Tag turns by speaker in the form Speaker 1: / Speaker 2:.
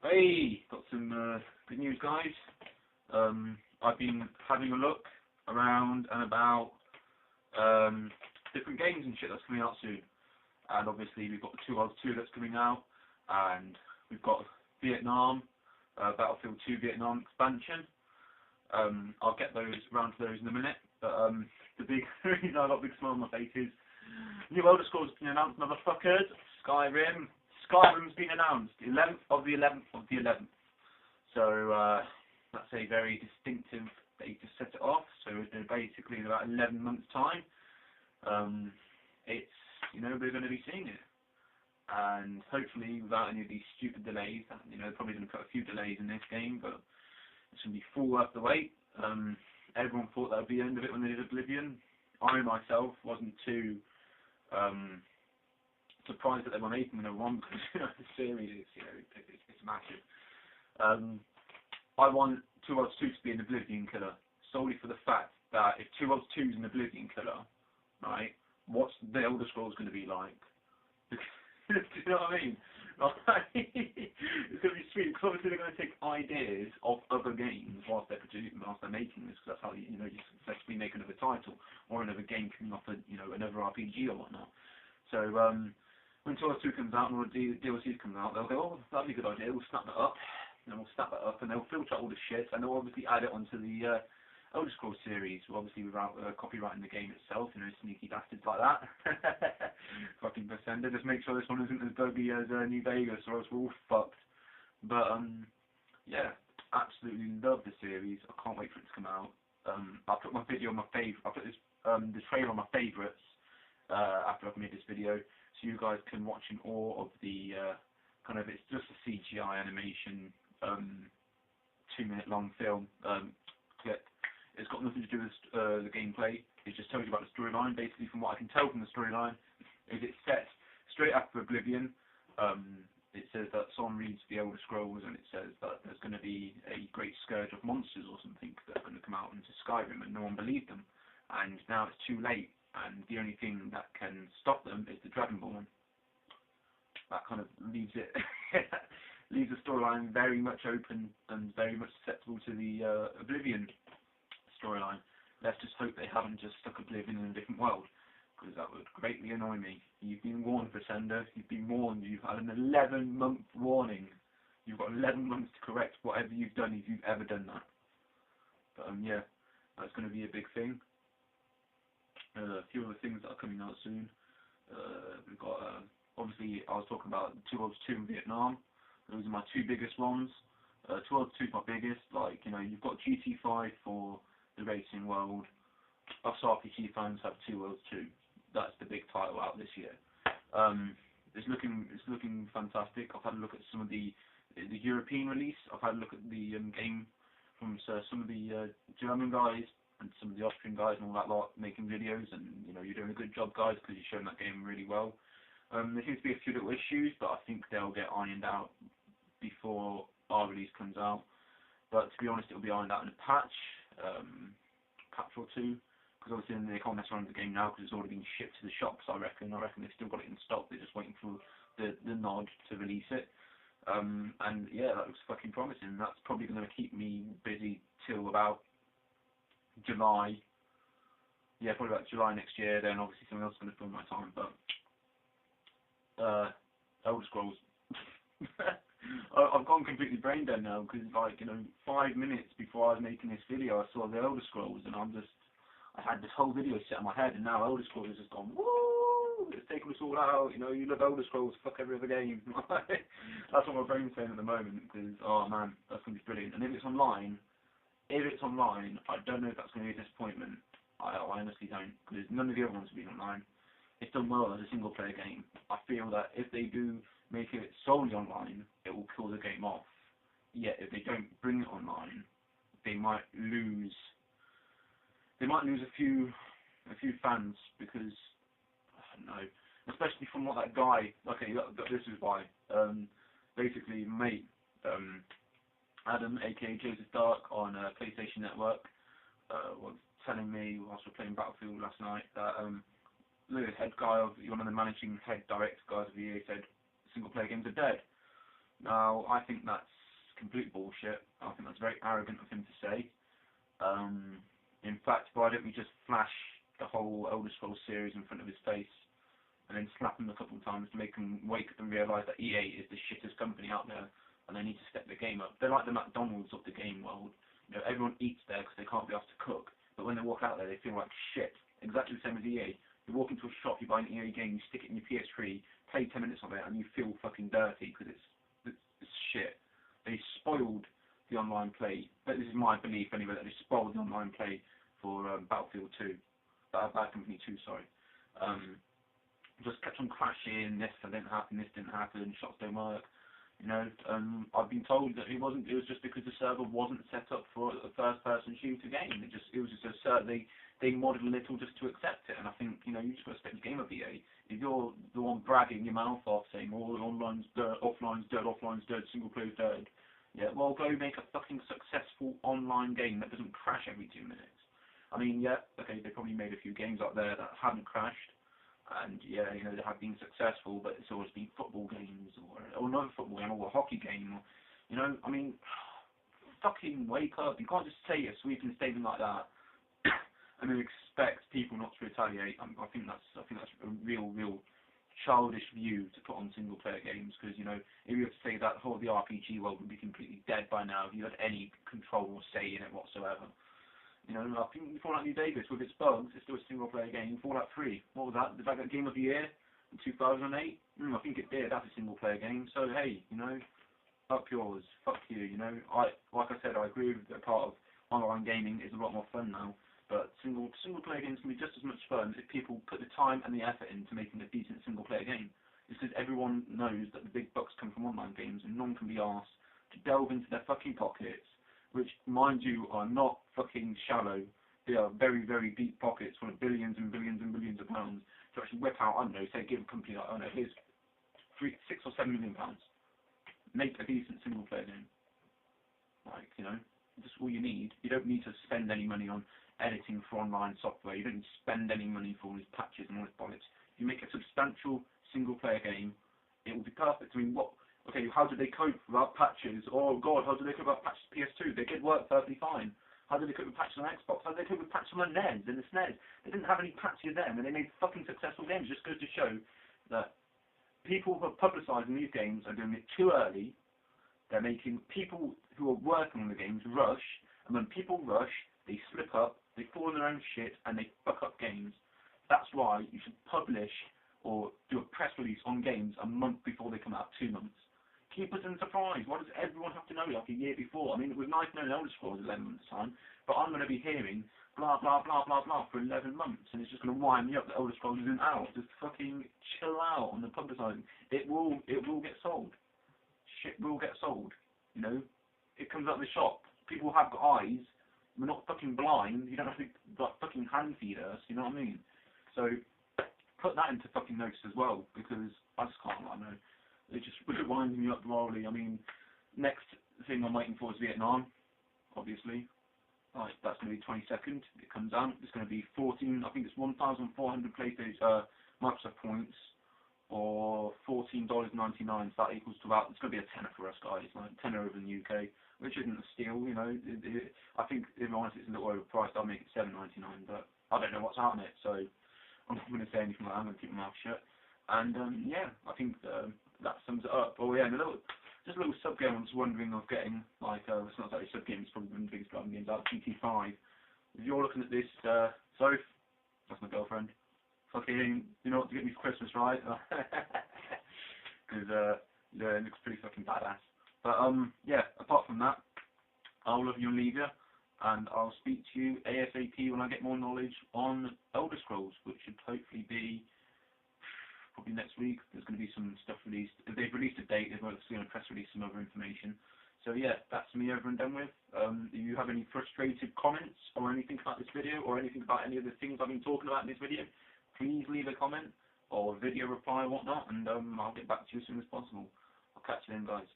Speaker 1: Hey, got some good news, guys. I've been having a look around and about different games and shit that's coming out soon. And obviously we've got the 2 Worlds 2 that's coming out, and we've got Vietnam, Battlefield 2 Vietnam expansion. I'll get those around to those in a minute. But the big reason I got a big smile on my face is new Elder Scrolls has been announced, motherfuckers. Skyrim. Skyrim's been announced, 11th of the 11th of the 11th. So that's a very distinctive date to set it off. So basically in about 11 months' time, it's, we're going to be seeing it. And hopefully without any of these stupid delays, probably going to put a few delays in this game, but it's going to be full worth the wait. Everyone thought that would be the end of it when they did Oblivion. I myself wasn't too surprised that they were making another one, because the series is it's massive. I want 2 Worlds 2 to be an Oblivion killer, solely for the fact that if 2 Worlds 2 is an Oblivion killer, right, what's the Elder Scrolls going to be like? Do you know what I mean? It's going to be sweet, because obviously they're going to take ideas of other games whilst they're making this, because that's how you successfully make another title or another game coming off another RPG or whatnot. So when 2 Worlds 2 comes out and all the DLCs come out, they'll go, oh, that'd be a good idea, we'll snap that up. And we'll snap that up, and they'll filter all the shit, and they'll obviously add it onto the Elder Scrolls series, obviously without copyrighting the game itself, sneaky bastards like that. Fucking Bethesda, just make sure this one isn't as buggy as New Vegas, or else we're all fucked. But, yeah, absolutely love the series. I can't wait for it to come out. I put my video on my I put this, the trailer on my favourites, after I've made this video, so you guys can watch in awe of the, it's just a CGI animation, 2-minute long film, clip. It's got nothing to do with the gameplay. It just tells you about the storyline. Basically, from what I can tell from the storyline, is it's set straight after Oblivion. It says that someone reads the Elder Scrolls, and it says that there's going to be a great scourge of monsters or something that are going to come out into Skyrim, and no one believed them. And now it's too late, and the only thing that can stop them is the Dragonborn. That kind of leaves it, leaves the storyline very much open and very much susceptible to the Oblivion storyline. Let's just hope they haven't just stuck Oblivion in a different world, because that would greatly annoy me. You've been warned, Bethesda. You've been warned. You've had an 11-month warning. You've got 11 months to correct whatever you've done, if you've ever done that. But yeah, that's going to be a big thing. A few other things that are coming out soon. We've got, obviously, I was talking about 2 Worlds 2 in Vietnam. Those are my 2 biggest ones. 2 Worlds 2 is my biggest. You've got GT5 for the racing world. Us RPG fans have 2 Worlds 2. That's the big title out this year. It's looking fantastic. I've had a look at some of the European release. I've had a look at the game from some of the German guys and some of the Austrian guys and all that lot making videos, and you're doing a good job, guys, because you're showing that game really well. There seems to be a few little issues, but I think they'll get ironed out before our release comes out. But to be honest, it'll be ironed out in a patch or 2, because obviously they can't mess around with the game now because it's already been shipped to the shops. I reckon they've still got it in stock. They're just waiting for the nod to release it. And yeah, that looks fucking promising. That's probably going to keep me busy till about July. Yeah, probably about July next year. Then obviously something else is going to fill my time. But Elder Scrolls. I've gone completely brain dead now, because 5 minutes before I was making this video, I saw the Elder Scrolls, and I had this whole video set in my head, and now Elder Scrolls has just gone, woo! It's taken us all out. You love Elder Scrolls, fuck every other game. That's what my brain's saying at the moment, because oh man, that's gonna be brilliant. And if it's online, I don't know if that's gonna be a disappointment. I honestly don't, because none of the other ones have been online. It's done well as a single player game. I feel that if they do make it solely online, it will kill the game off. Yet if they don't bring it online, they might lose a few fans, because I don't know, especially from what that guy. Okay, this is why. Basically, mate, Adam, aka Joseph Dark, on PlayStation Network, was telling me whilst we were playing Battlefield last night that the head guy of one of the managing head director guys of EA said single player games are dead. Now, I think that's complete bullshit. I think that's very arrogant of him to say. In fact, why don't we just flash the whole Elder Scrolls series in front of his face and then slap him a couple of times to make him wake up and realise that EA is the shittest company out there and they need to step the game up. They're like the McDonald's of the game world. You know, everyone eats there because they can't be asked to cook, but when they walk out there, they feel like shit. Exactly the same as EA. You walk into a shop, you buy an EA game, you stick it in your PS3, play 10 minutes of it, and you feel fucking dirty because it's shit. They spoiled the online play. But this is my belief anyway, that they spoiled the online play for Battlefield 2. Bad Company 2, sorry. Just kept on crashing, this didn't happen, shots don't work. You know, I've been told that it was just because the server wasn't set up for a first-person shooter game. It was just they modded a little just to accept it. And I think, you know, you just got to step the game up, EA. If you're the one bragging your mouth off, saying, oh, online's dirt, offline's dirt, single player's dirt, yeah, well, go make a fucking successful online game that doesn't crash every 2 minutes. I mean, yeah, okay, they probably made a few games out there that haven't crashed. And yeah, you know, they have been successful, but it's always been football games or another football game or a hockey game. Or, you know, I mean, fucking wake up. You can't just say a sweeping statement like that and then expect people not to retaliate. I think that's a real childish view to put on single player games, because, you know, if you were to say that whole the RPG world would be completely dead by now if you had any control or say in it whatsoever. You know, I think Fallout New Vegas, with its bugs, it's still a single-player game. Fallout 3, what was that? Did that get Game of the Year in 2008? I think it did. That's a single-player game. So, hey, you know, up yours. Fuck you, you know. Like I said, I agree with that part of online gaming is a lot more fun now. But single-player games can be just as much fun if people put the time and the effort into making a decent single-player game. It's because everyone knows that the big bucks come from online games, and no one can be asked to delve into their fucking pockets, which, mind you, are not fucking shallow. They are very, very deep pockets full of billions and billions and billions of pounds to actually whip out, I don't know, say, give a company like, I don't know, here's 6 or 7 million pounds. Make a decent single-player game. Like, you know, that's all you need. You don't need to spend any money on editing for online software. You don't need to spend any money for all these patches and all this bollocks. If you make a substantial single-player game, it will be perfect. I mean, okay, how did they cope without patches? Oh god, how did they cope without patches PS2? They did work perfectly fine. How did they cope with patches on Xbox? How did they cope with patches on NES and the SNES? They didn't have any patches then, and they made fucking successful games. Just goes to show that people who are publicising these games are doing it too early. They're making people who are working on the games rush, and when people rush, they slip up, they fall in their own shit, and they fuck up games. That's why you should publish or do a press release on games a month before they come out, 2 months. Keep us in surprise. Why does everyone have to know like a year before? I mean, it was nice knowing Elder Scrolls 11 months' time, but I'm going to be hearing blah, blah, blah, blah, blah for 11 months, and it's just going to wind me up that Elder Scrolls isn't out. Just fucking chill out on the publicising. It will get sold. Shit will get sold. You know? It comes out of the shop. People have got eyes. We're not fucking blind. You don't have to like fucking hand feed us. You know what I mean? So put that into fucking notice as well, because I just can't. I know. It just winds me up morally. I mean, next thing I'm waiting for is Vietnam, obviously. Like, that's going to be 22nd. It comes out. It's going to be 14. I think it's 1,400 PlayStation Microsoft points, or $14.99. So that equals to about. It's going to be a tenner for us guys, like tenner over in the UK, which isn't a steal. You know, I think if I'm honest, it's a little overpriced. I'll make it $7.99, but I don't know what's out on it, so I'm not going to say anything like that. I'm going to keep my mouth shut. And yeah, I think that sums it up. Oh yeah, and just a little sub game. I was wondering of getting like it's not exactly sub game. It's probably one of the biggest driving games out. GT5. If you're looking at this, Soph, that's my girlfriend. Fucking, you know what to get me for Christmas, right? Because yeah, it looks pretty fucking badass. But yeah, apart from that, I'll love you and leave you, and I'll speak to you ASAP when I get more knowledge on Elder Scrolls, which should hopefully be probably next week. There's going to be some stuff released. If they've released a date, they're going to press release some other information. So yeah, that's me over and done with. If you have any frustrated comments or anything about this video, or anything about any of the things I've been talking about in this video, please leave a comment or a video reply or whatnot, and I'll get back to you as soon as possible. I'll catch you then, guys.